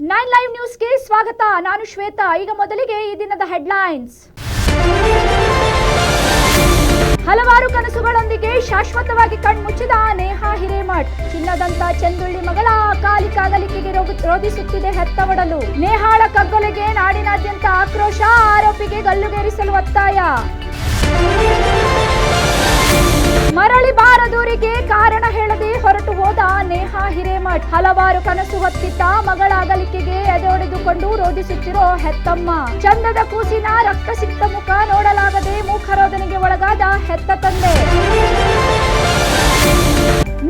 9 live ನ್ಯೂಸ್ಗೆ ಸ್ವಾಗತ. ನಾನು ಶ್ವೇತಾ. ಈಗ ಮೊದಲಿಗೆ ಈ ದಿನದ ಹೆಡ್ಲೈನ್ಸ್. ಹಲವಾರು ಕನಸುಗಳೊಂದಿಗೆ ಶಾಶ್ವತವಾಗಿ ಕಣ್ಮುಚ್ಚಿದ ನೇಹಾ ಹಿರೇಮಠ್. ಚಿನ್ನದಂತ ಚಂದುಳ್ಳಿ ಮಗಳ ಅಕಾಲಿಕ ಅಗಲಿಕೆಗೆ ರೋಧಿಸುತ್ತಿದೆ ಹೆತ್ತ ಒಡಲು. ನೇಹಾಳ ಕಗ್ಗೊಲೆಗೆ ನಾಡಿನಾದ್ಯಂತ ಆಕ್ರೋಶ. ಆರೋಪಿಗೆ ಗಲ್ಲುಗೇರಿಸಲು ಒತ್ತಾಯ. ಮರಳಿ ಬಾರದೂರಿಗೆ ಕಾರಣ ಹೇಳದೆ ಹೊರಟು ಹೋದ ನೇಹಾ ಹಿರೇಮಠ್. ಹಲವಾರು ಕನಸು ಹೊತ್ತಿದ್ದ ಮಗಳ ಅಗಲಿಕೆಗೆ ಎದೆಯೊಡೆದುಕೊಂಡು ರೋಧಿಸುತ್ತಿರೋ ಹೆತ್ತಮ್ಮ. ಚಂದದ ಕೂಸಿನ ರಕ್ತಸಿಕ್ತ ಮುಖ ನೋಡಲಾಗದೆ ಮೂಕರೋಧನೆಗೆ ಒಳಗಾದ ಹೆತ್ತ ತಂದೆ.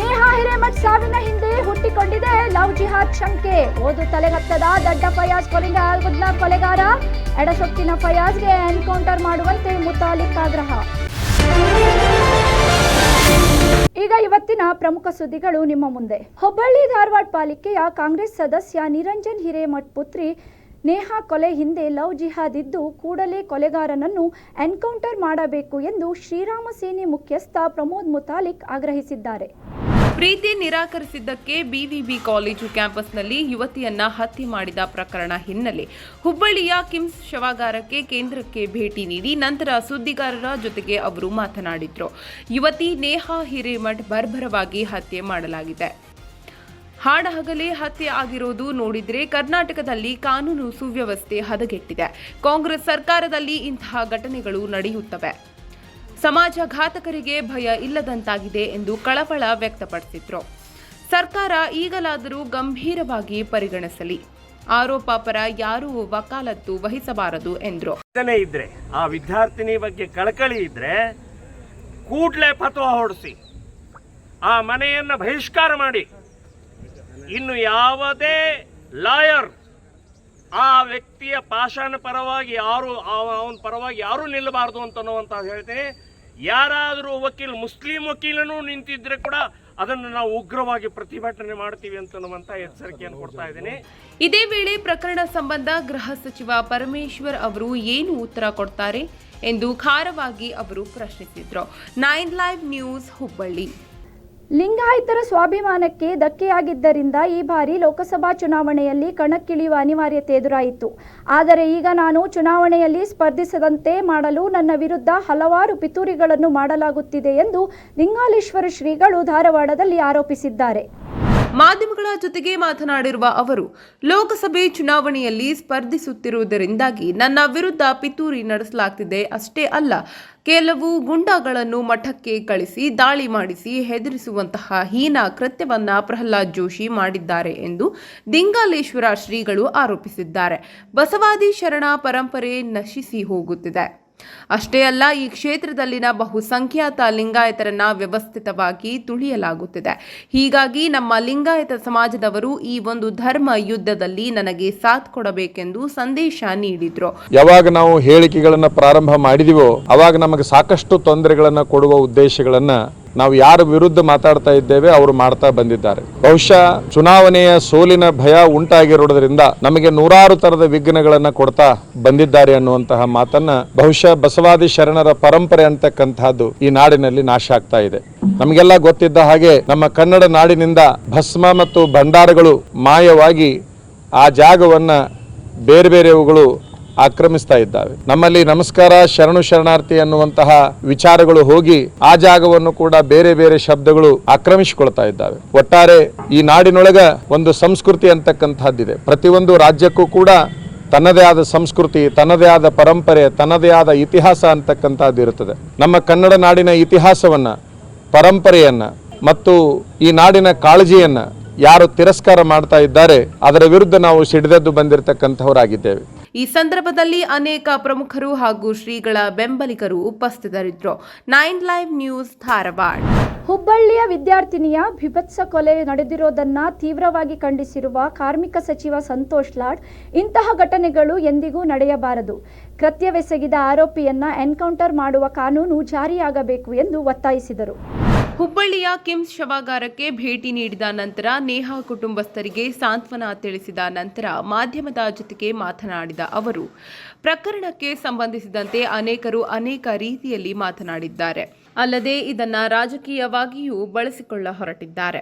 ನೇಹಾ ಹಿರೇಮಠ್ ಸಾವಿನ ಹಿಂದೆ ಹುಟ್ಟಿಕೊಂಡಿದೆ ಲವ್ ಜಿಹಾದ್ ಶಂಕೆ. ಓದು ತಲೆಗತ್ತದ ದಡ್ಡ ಫಯಾಜ್ ಕೊಲೆಗಾರ. ಎಡಸೊಕ್ಕಿನ ಫಯಾಜ್ಗೆ ಎನ್ಕೌಂಟರ್ ಮಾಡುವಂತೆ ಮುತಾಲಿಕ್ ಆಗ್ರಹ. ಈಗ ಇವತ್ತಿನ ಪ್ರಮುಖ ಸುದ್ದಿಗಳು ನಿಮ್ಮ ಮುಂದೆ. ಹುಬ್ಬಳ್ಳಿ ಧಾರವಾಡ ಪಾಲಿಕೆಯ ಕಾಂಗ್ರೆಸ್ ಸದಸ್ಯ ನಿರಂಜನ್ ಹಿರೇಮಠ್ ಪುತ್ರಿ ನೇಹಾ ಕೊಲೆ ಹಿಂದೆ ಲವ್ ಜಿಹಾದ್ ಇದ್ದು ಕೂಡಲೇ ಕೊಲೆಗಾರನನ್ನು ಎನ್ಕೌಂಟರ್ ಮಾಡಬೇಕು ಎಂದು ಶ್ರೀರಾಮ ಸೇನೆ ಮುಖ್ಯಸ್ಥ ಪ್ರಮೋದ್ ಮುತಾಲಿಕ್ ಆಗ್ರಹಿಸಿದ್ದಾರೆ. ಪ್ರೀತಿ ನಿರಾಕರಿಸಿದ್ದಕ್ಕೆ ಬಿವಿಬಿ ಕಾಲೇಜು ಕ್ಯಾಂಪಸ್ನಲ್ಲಿ ಯುವತಿಯನ್ನ ಹತ್ಯೆ ಮಾಡಿದ ಪ್ರಕರಣ ಹಿನ್ನೆಲೆ ಹುಬ್ಬಳ್ಳಿಯ ಕಿಮ್ಸ್ ಶವಾಗಾರಕ್ಕೆ ಕೇಂದ್ರಕ್ಕೆ ಭೇಟಿ ನೀಡಿ ನಂತರ ಸುದ್ದಿಗಾರರ ಜೊತೆಗೆ ಅವರು ಮಾತನಾಡಿದ್ರು. ಯುವತಿ ನೇಹಾ ಹಿರೇಮಠ್ ಬರ್ಬರವಾಗಿ ಹತ್ಯೆ ಮಾಡಲಾಗಿದೆ. ಹಾಡಹಗಲೇ ಹತ್ಯೆ ಆಗಿರೋದು ನೋಡಿದ್ರೆ ಕರ್ನಾಟಕದಲ್ಲಿ ಕಾನೂನು ಸುವ್ಯವಸ್ಥೆ ಹದಗೆಟ್ಟಿದೆ. ಕಾಂಗ್ರೆಸ್ ಸರ್ಕಾರದಲ್ಲಿ ಇಂತಹ ಘಟನೆಗಳು ನಡೆಯುತ್ತವೆ. ಸಮಾಜಘಾತಕರಿಗೆ ಭಯ ಇಲ್ಲದಂತಾಗಿದೆ ಎಂದು ಕಳವಳ ವ್ಯಕ್ತಪಡಿಸಿದ್ರು. ಸರ್ಕಾರ ಈಗಲಾದರೂ ಗಂಭೀರವಾಗಿ ಪರಿಗಣಿಸಲಿ. ಆರೋಪ ಪರ ಯಾರೂ ವಕಾಲತ್ತು ವಹಿಸಬಾರದು ಎಂದರು. ಇದ್ರೆ ಆ ವಿದ್ಯಾರ್ಥಿನಿ ಬಗ್ಗೆ ಕಳಕಳಿ ಇದ್ರೆ ಕೂಡಲೇ ಫತ್ವಾ ಹೊರಡಿಸಿ ಆ ಮನೆಯನ್ನು ಬಹಿಷ್ಕಾರ ಮಾಡಿ. ಇನ್ನು ಯಾವುದೇ ಲಾಯರ್ ಆ ವ್ಯಕ್ತಿಯ ಪಾಷಾಣ ಪರವಾಗಿ ಅವನ ಪರವಾಗಿ ಯಾರೂ ನಿಲ್ಲಬಾರದು ಅಂತ ಹೇಳ್ತೇನೆ. ಯಾರಾದರೂ ಮುಸ್ಲಿಂ ವಕೀಲನೂ ನಿಂತಿದ್ರೆ ಕೂಡ ಅದನ್ನು ನಾವು ಉಗ್ರವಾಗಿ ಪ್ರತಿಭಟನೆ ಮಾಡ್ತೀವಿ ಅಂತನ್ನುವಂತ ಎಚ್ಚರಿಕೆಯನ್ನು ಕೊಡ್ತಾ ಇದ್ದೀನಿ. ಇದೇ ವೇಳೆ ಪ್ರಕರಣ ಸಂಬಂಧ ಗೃಹ ಸಚಿವ ಪರಮೇಶ್ವರ್ ಅವರು ಏನು ಉತ್ತರ ಕೊಡ್ತಾರೆ ಎಂದು ಖಾರವಾಗಿ ಅವರು ಪ್ರಶ್ನಿಸಿದ್ರು. 9 ಲೈವ್ ನ್ಯೂಸ್ ಹುಬ್ಬಳ್ಳಿ. ಲಿಂಗಾಯತರ ಸ್ವಾಭಿಮಾನಕ್ಕೆ ಧಕ್ಕೆಯಾಗಿದ್ದರಿಂದ ಈ ಬಾರಿ ಲೋಕಸಭಾ ಚುನಾವಣೆಯಲ್ಲಿ ಕಣಕ್ಕಿಳಿಯುವ ಅನಿವಾರ್ಯತೆ ಎದುರಾಯಿತು. ಆದರೆ ಈಗ ನಾನು ಚುನಾವಣೆಯಲ್ಲಿ ಸ್ಪರ್ಧಿಸದಂತೆ ಮಾಡಲು ನನ್ನ ವಿರುದ್ಧ ಹಲವಾರು ಪಿತೂರಿಗಳನ್ನು ಮಾಡಲಾಗುತ್ತಿದೆ ಎಂದು ಲಿಂಗಾಲೇಶ್ವರ ಶ್ರೀಗಳು ಧಾರವಾಡದಲ್ಲಿ ಆರೋಪಿಸಿದ್ದಾರೆ. ಮಾಧ್ಯಮಗಳ ಜೊತೆಗೆ ಮಾತನಾಡಿರುವ ಅವರು, ಲೋಕಸಭೆ ಚುನಾವಣೆಯಲ್ಲಿ ಸ್ಪರ್ಧಿಸುತ್ತಿರುವುದರಿಂದಾಗಿ ನನ್ನ ವಿರುದ್ಧ ಪಿತೂರಿ ನಡೆಸಲಾಗ್ತಿದೆ. ಅಷ್ಟೇ ಅಲ್ಲ, ಕೆಲವು ಗುಂಡಾಗಳನ್ನು ಮಠಕ್ಕೆ ಕಳಿಸಿ ದಾಳಿ ಮಾಡಿಸಿ ಹೆದರಿಸುವಂತಹ ಹೀನ ಕೃತ್ಯವನ್ನ ಪ್ರಹ್ಲಾದ್ ಜೋಶಿ ಮಾಡಿದ್ದಾರೆ ಎಂದು ಲಿಂಗಾಲೇಶ್ವರ ಶ್ರೀಗಳು ಆರೋಪಿಸಿದ್ದಾರೆ. ಬಸವಾದಿ ಶರಣ ಪರಂಪರೆ ನಶಿಸಿ ಹೋಗುತ್ತಿದೆ. ಅಷ್ಟೇ ಅಲ್ಲ, ಈ ಕ್ಷೇತ್ರದಲ್ಲಿನ ಬಹುಸಂಖ್ಯಾತ ಲಿಂಗಾಯತರನ್ನ ವ್ಯವಸ್ಥಿತವಾಗಿ ತುಳಿಯಲಾಗುತ್ತಿದೆ. ಹೀಗಾಗಿ ನಮ್ಮ ಲಿಂಗಾಯತ ಸಮಾಜದವರು ಈ ಒಂದು ಧರ್ಮ ಯುದ್ಧದಲ್ಲಿ ನನಗೆ ಸಾಥ್ ಕೊಡಬೇಕೆಂದು ಸಂದೇಶ ನೀಡಿದ್ರು. ಯಾವಾಗ ನಾವು ಹೇಳಿಕೆಗಳನ್ನ ಪ್ರಾರಂಭ ಮಾಡಿದಿವೋ ಅವಾಗ ನಮಗೆ ಸಾಕಷ್ಟು ತೊಂದರೆಗಳನ್ನ ಕೊಡುವ ಉದ್ದೇಶಗಳನ್ನ ನಾವು ಯಾರ ವಿರುದ್ಧ ಮಾತಾಡ್ತಾ ಇದ್ದೇವೆ ಅವರು ಮಾಡ್ತಾ ಬಂದಿದ್ದಾರೆ. ಬಹುಶಃ ಚುನಾವಣೆಯ ಸೋಲಿನ ಭಯ ಉಂಟಾಗಿರುವುದರಿಂದ ನಮಗೆ ನೂರಾರು ತರದ ವಿಘ್ನಗಳನ್ನ ಕೊಡ್ತಾ ಬಂದಿದ್ದಾರೆ ಅನ್ನುವಂತಹ ಮಾತನ್ನ ಬಹುಶಃ ಬಸವಾದಿ ಶರಣರ ಪರಂಪರೆ ಅಂತಕ್ಕಂತಹದ್ದು ಈ ನಾಡಿನಲ್ಲಿ ನಾಶ ಆಗ್ತಾ ಇದೆ. ನಮಗೆಲ್ಲ ಗೊತ್ತಿದ್ದ ಹಾಗೆ ನಮ್ಮ ಕನ್ನಡ ನಾಡಿನಿಂದ ಭಸ್ಮ ಮತ್ತು ಭಂಡಾರಗಳು ಮಾಯವಾಗಿ ಆ ಜಾಗವನ್ನ ಬೇರೆ ಬೇರೆವುಗಳು ಆಕ್ರಮಿಸ್ತಾ ಇದ್ದಾವೆ. ನಮ್ಮಲ್ಲಿ ನಮಸ್ಕಾರ ಶರಣು ಶರಣಾರ್ಥಿ ಅನ್ನುವಂತಹ ವಿಚಾರಗಳು ಹೋಗಿ ಆ ಜಾಗವನ್ನು ಕೂಡ ಬೇರೆ ಬೇರೆ ಶಬ್ದಗಳು ಆಕ್ರಮಿಸಿಕೊಳ್ತಾ ಇದ್ದಾವೆ. ಒಟ್ಟಾರೆ ಈ ನಾಡಿನೊಳಗ ಒಂದು ಸಂಸ್ಕೃತಿ ಅಂತಕ್ಕಂಥದ್ದಿದೆ. ಪ್ರತಿಯೊಂದು ರಾಜ್ಯಕ್ಕೂ ಕೂಡ ತನ್ನದೇ ಆದ ಸಂಸ್ಕೃತಿ, ತನ್ನದೇ ಆದ ಪರಂಪರೆ, ತನ್ನದೇ ಆದ ಇತಿಹಾಸ ಅಂತಕ್ಕಂಥದ್ದು ಇರುತ್ತದೆ. ನಮ್ಮ ಕನ್ನಡ ನಾಡಿನ ಇತಿಹಾಸವನ್ನ, ಪರಂಪರೆಯನ್ನ ಮತ್ತು ಈ ನಾಡಿನ ಕಾಳಜಿಯನ್ನ ಯಾರು ತಿರಸ್ಕಾರ ಮಾಡ್ತಾ ಇದ್ದಾರೆ ಅದರ ವಿರುದ್ಧ ನಾವು ಸಿಡಿದೆದ್ದು ಬಂದಿರತಕ್ಕಂಥವರಾಗಿದ್ದೇವೆ. ಈ ಸಂದರ್ಭದಲ್ಲಿ ಅನೇಕ ಪ್ರಮುಖರು ಹಾಗೂ ಶ್ರೀಗಳ ಬೆಂಬಲಿಗರು ಉಪಸ್ಥಿತರಿದ್ದರು. 9 ಲೈವ್ ನ್ಯೂಸ್ ಧಾರವಾಡ. ಹುಬ್ಬಳ್ಳಿಯ ವಿದ್ಯಾರ್ಥಿನಿಯ ಭೀಭತ್ಸ ಕೊಲೆ ನಡೆದಿರೋದನ್ನ ತೀವ್ರವಾಗಿ ಖಂಡಿಸಿರುವ ಕಾರ್ಮಿಕ ಸಚಿವ ಸಂತೋಷ್ ಲಾಡ್, ಇಂತಹ ಘಟನೆಗಳು ಎಂದಿಗೂ ನಡೆಯಬಾರದು. ಕೃತ್ಯವೆಸಗಿದ ಆರೋಪಿಯನ್ನ ಎನ್ಕೌಂಟರ್ ಮಾಡುವ ಕಾನೂನು ಜಾರಿಯಾಗಬೇಕು ಎಂದು ಒತ್ತಾಯಿಸಿದರು. ಹುಬ್ಬಳ್ಳಿಯ ಕಿಮ್ಸ್ ಶವಾಗಾರಕ್ಕೆ ಭೇಟಿ ನೀಡಿದ ನಂತರ ನೇಹಾ ಕುಟುಂಬಸ್ಥರಿಗೆ ಸಾಂತ್ವನ ತಿಳಿಸಿದ ನಂತರ ಮಾಧ್ಯಮದ ಜೊತೆಗೆ ಮಾತನಾಡಿದ ಅವರು, ಪ್ರಕರಣಕ್ಕೆ ಸಂಬಂಧಿಸಿದಂತೆ ಅನೇಕರು ಅನೇಕ ರೀತಿಯಲ್ಲಿ ಮಾತನಾಡಿದ್ದಾರೆ. ಅಲ್ಲದೆ ಇದನ್ನ ರಾಜಕೀಯವಾಗಿಯೂ ಬಳಸಿಕೊಳ್ಳ ಹೊರಟಿದ್ದಾರೆ.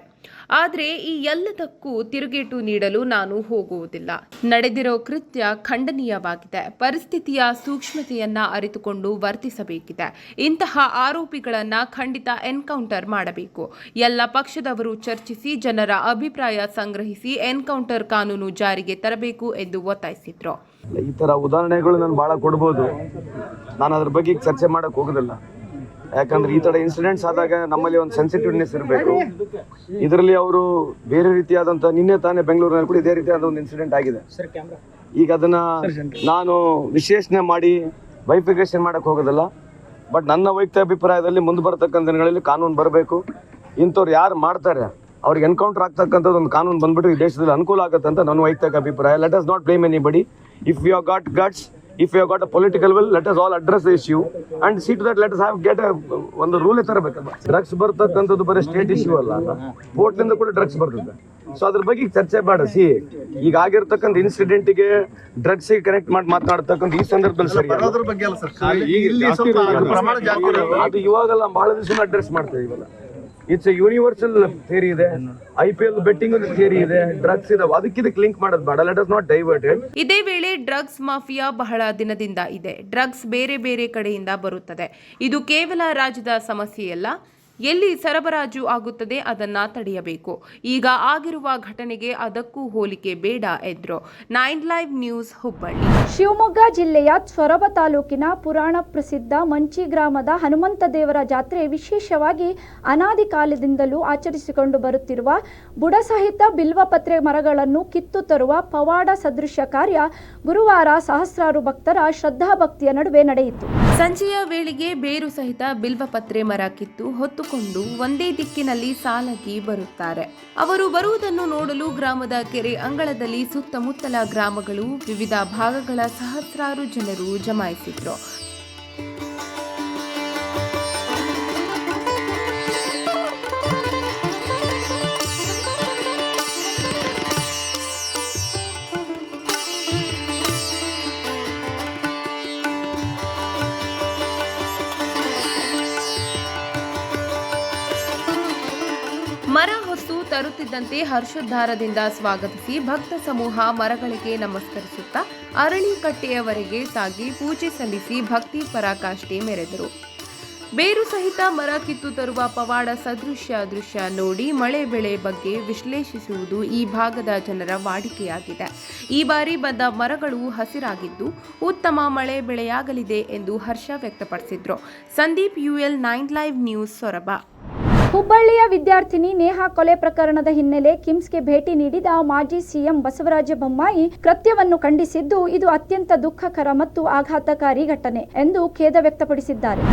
ಆದರೆ ಈ ಎಲ್ಲದಕ್ಕೂ ತಿರುಗೇಟು ನೀಡಲು ನಾನು ಹೋಗುವುದಿಲ್ಲ. ನಡೆದಿರೋ ಕೃತ್ಯ ಖಂಡನೀಯವಾಗಿದೆ. ಪರಿಸ್ಥಿತಿಯ ಸೂಕ್ಷ್ಮತೆಯನ್ನ ಅರಿತುಕೊಂಡು ವರ್ತಿಸಬೇಕಿದೆ. ಇಂತಹ ಆರೋಪಿಗಳನ್ನ ಖಂಡಿತ ಎನ್ಕೌಂಟರ್ ಮಾಡಬೇಕು. ಎಲ್ಲ ಪಕ್ಷದವರು ಚರ್ಚಿಸಿ ಜನರ ಅಭಿಪ್ರಾಯ ಸಂಗ್ರಹಿಸಿ ಎನ್ಕೌಂಟರ್ ಕಾನೂನು ಜಾರಿಗೆ ತರಬೇಕು ಎಂದು ಒತ್ತಾಯಿಸಿದ್ರು. ಈ ಥರ ಉದಾಹರಣೆಗಳು ನಾನು ಭಾಳ ಕೊಡ್ಬೋದು. ನಾನು ಅದ್ರ ಬಗ್ಗೆ ಚರ್ಚೆ ಮಾಡೋಕ್ಕೆ ಹೋಗೋದಿಲ್ಲ. ಯಾಕಂದ್ರೆ ಈ ಥರ ಇನ್ಸಿಡೆಂಟ್ಸ್ ಆದಾಗ ನಮ್ಮಲ್ಲಿ ಒಂದು ಸೆನ್ಸಿಟಿವ್ನೆಸ್ ಇರಬೇಕು. ಇದರಲ್ಲಿ ಅವರು ಬೇರೆ ರೀತಿಯಾದಂಥ ನಿನ್ನೆ ತಾನೇ ಬೆಂಗಳೂರಿನಲ್ಲಿ ಕೂಡ ಇದೇ ರೀತಿಯಾದ ಒಂದು ಇನ್ಸಿಡೆಂಟ್ ಆಗಿದೆ. ಈಗ ಅದನ್ನು ನಾನು ವಿಶ್ಲೇಷಣೆ ಮಾಡಿ ಬೈಫಿಕೇಶನ್ ಮಾಡೋಕ್ಕೆ ಹೋಗೋದಿಲ್ಲ. ಬಟ್ ನನ್ನ ವೈಯಕ್ತಿಕ ಅಭಿಪ್ರಾಯದಲ್ಲಿ ಮುಂದೆ ಬರತಕ್ಕಂಥ ದಿನಗಳಲ್ಲಿ ಕಾನೂನು ಬರಬೇಕು. ಇಂಥವ್ರು ಯಾರು ಮಾಡ್ತಾರೆ ಅವ್ರಿಗೆ ಎನ್ಕೌಂಟರ್ ಆಗ್ತಕ್ಕಂಥದ್ದು ಒಂದು ಕಾನೂನು ಬಂದ್ಬಿಟ್ಟು ಈ ದೇಶದಲ್ಲಿ ಅನುಕೂಲ ಆಗುತ್ತೆ ಅಂತ ನನ್ನ ವೈಯಕ್ತಿಕ ಅಭಿಪ್ರಾಯ. Let us not blame anybody. If you got guts, if you have got a political will, let us all address the issue and see to that let us get ಒಂದು ರೂಲೇ ತರಬೇಕಲ್ಲ. ಡ್ರಗ್ಸ್ ಬರ್ತಕ್ಕಂಥದ್ದು ಬರೀ ಸ್ಟೇಟ್ ಇಶ್ಯೂ ಅಲ್ಲ, ಕೋರ್ಟ್ಲಿಂದ ಕೂಡ drugs ಬರ್ತದೆ. So ಅದ್ರ ಬಗ್ಗೆ ಚರ್ಚೆ ಮಾಡಿಸಿ ಈಗ ಆಗಿರ್ತಕ್ಕಂಥ ಇನ್ಸಿಡೆಂಟ್ಗೆ ಡ್ರಗ್ಸಿಗೆ ಕನೆಕ್ಟ್ ಮಾಡಿ ಮಾತನಾಡ್ತಕ್ಕಂಥ ಈ ಸಂದರ್ಭದಲ್ಲಿ ಸರಿ ಅದು ಇವಾಗೆಲ್ಲ ಬಹಳ ದಿವಸ ಅಡ್ರೆಸ್ ಮಾಡ್ತೇವೆ. ಇವೆಲ್ಲ ಇಟ್ಸ್ ಎ ಯೂನಿವರ್ಸಲ್ ಥಿಯರಿ ಇದೆ. IPL ಬೆಟ್ಟಿಂಗ್ ಒಂದು ಥಿಯರಿ ಇದೆ. ಡ್ರಗ್ಸ್ ಇದೆ, ಅದಕ್ಕೆ ಲಿಂಕ್ ಮಾಡೋದು ಬೇಡ. Let us not diverted. ಇದೇ ವೇಳೆ ಡ್ರಗ್ಸ್ ಮಾಫಿಯಾ ಬಹಳ ದಿನದಿಂದ ಇದೆ. ಡ್ರಗ್ಸ್ ಬೇರೆ ಬೇರೆ ಕಡೆಯಿಂದ ಬರುತ್ತದೆ. ಇದು ಕೇವಲ ರಾಜ್ಯದ ಸಮಸ್ಯೆಯಲ್ಲ. ಎಲ್ಲಿ ಸರಬರಾಜು ಆಗುತ್ತದೆ ಅದನ್ನ ತಡೆಯಬೇಕು. ಈಗ ಆಗಿರುವ ಘಟನೆಗೆ ಅದಕ್ಕೂ ಹೋಲಿಕೆ ಬೇಡ ಎಂದ್ರು. 9 ಲೈವ್ ನ್ಯೂಸ್ ಹುಬ್ಬಳ್ಳಿ. ಶಿವಮೊಗ್ಗ ಜಿಲ್ಲೆಯ ಸೊರಬ ತಾಲೂಕಿನ ಪುರಾಣ ಪ್ರಸಿದ್ಧ ಮಂಚಿ ಗ್ರಾಮದ ಹನುಮಂತ ದೇವರ ಜಾತ್ರೆ ವಿಶೇಷವಾಗಿ ಅನಾದಿ ಕಾಲದಿಂದಲೂ ಆಚರಿಸಿಕೊಂಡು ಬರುತ್ತಿರುವ ಬುಡಸಹಿತ ಬಿಲ್ವಪತ್ರೆ ಮರಗಳನ್ನು ಕಿತ್ತು ತರುವ ಪವಾಡ ಸದೃಶ ಕಾರ್ಯ ಗುರುವಾರ ಸಹಸ್ರಾರು ಭಕ್ತರ ಶ್ರದ್ಧಾಭಕ್ತಿಯ ನಡುವೆ ನಡೆಯಿತು. ಸಂಜೆಯ ವೇಳೆಗೆ ಬೇರು ಸಹಿತ ಬಿಲ್ವಪತ್ರೆ ಮರ ಕಿತ್ತು ಹೊತ್ತುಕೊಂಡು ಒಂದೇ ದಿಕ್ಕಿನಲ್ಲಿ ಸಾಲಾಗಿ ಬರುತ್ತಾರೆ. ಅವರು ಬರುವುದನ್ನು ನೋಡಲು ಗ್ರಾಮದ ಕೆರೆ ಅಂಗಳದಲ್ಲಿ ಸುತ್ತಮುತ್ತಲ ಗ್ರಾಮಗಳು, ವಿವಿಧ ಭಾಗಗಳ ಸಹಸ್ರಾರು ಜನರು ಜಮಾಯಿಸಿದ್ರು. ಮರ ಹೊತ್ತು ತರುತ್ತಿದ್ದಂತೆ ಹರ್ಷೋದ್ಧಾರದಿಂದ ಸ್ವಾಗತಿಸಿ ಭಕ್ತ ಸಮೂಹ ಮರಗಳಿಗೆ ನಮಸ್ಕರಿಸುತ್ತಾ ಅರಳಿಕಟ್ಟೆಯವರೆಗೆ ಸಾಗಿ ಪೂಜೆ ಸಲ್ಲಿಸಿ ಭಕ್ತಿ ಪರಾಕಾಷ್ಠೆ ಮೆರೆದರು. ಬೇರು ಸಹಿತ ಮರ ಕಿತ್ತು ತರುವ ಪವಾಡ ಸದೃಶ್ಯ ದೃಶ್ಯ ನೋಡಿ ಮಳೆ ಬೆಳೆ ಬಗ್ಗೆ ವಿಶ್ಲೇಷಿಸುವುದು ಈ ಭಾಗದ ಜನರ ವಾಡಿಕೆಯಾಗಿದೆ. ಈ ಬಾರಿ ಬಂದ ಮರಗಳು ಹಸಿರಾಗಿದ್ದು ಉತ್ತಮ ಮಳೆ ಬೆಳೆಯಾಗಲಿದೆ ಎಂದು ಹರ್ಷ ವ್ಯಕ್ತಪಡಿಸಿದ್ರು. Sandeep UL 9 live news Soraba. ಹುಬ್ಬಳ್ಳಿಯ ವಿದ್ಯಾರ್ಥಿನಿ ನೇಹಾ ಕೊಲೆ ಪ್ರಕರಣದ ಹಿನ್ನೆಲೆ ಕಿಮ್ಸ್ಗೆ ಭೇಟಿ ನೀಡಿದ ಮಾಜಿ ಸಿಎಂ ಬಸವರಾಜ ಬೊಮ್ಮಾಯಿ ಕೃತ್ಯವನ್ನು ಖಂಡಿಸಿದ್ದು ಇದು ಅತ್ಯಂತ ದುಃಖಕರ ಮತ್ತು ಆಘಾತಕಾರಿ ಘಟನೆ ಎಂದು ಖೇದ ವ್ಯಕ್ತಪಡಿಸಿದ್ದಾರೆ.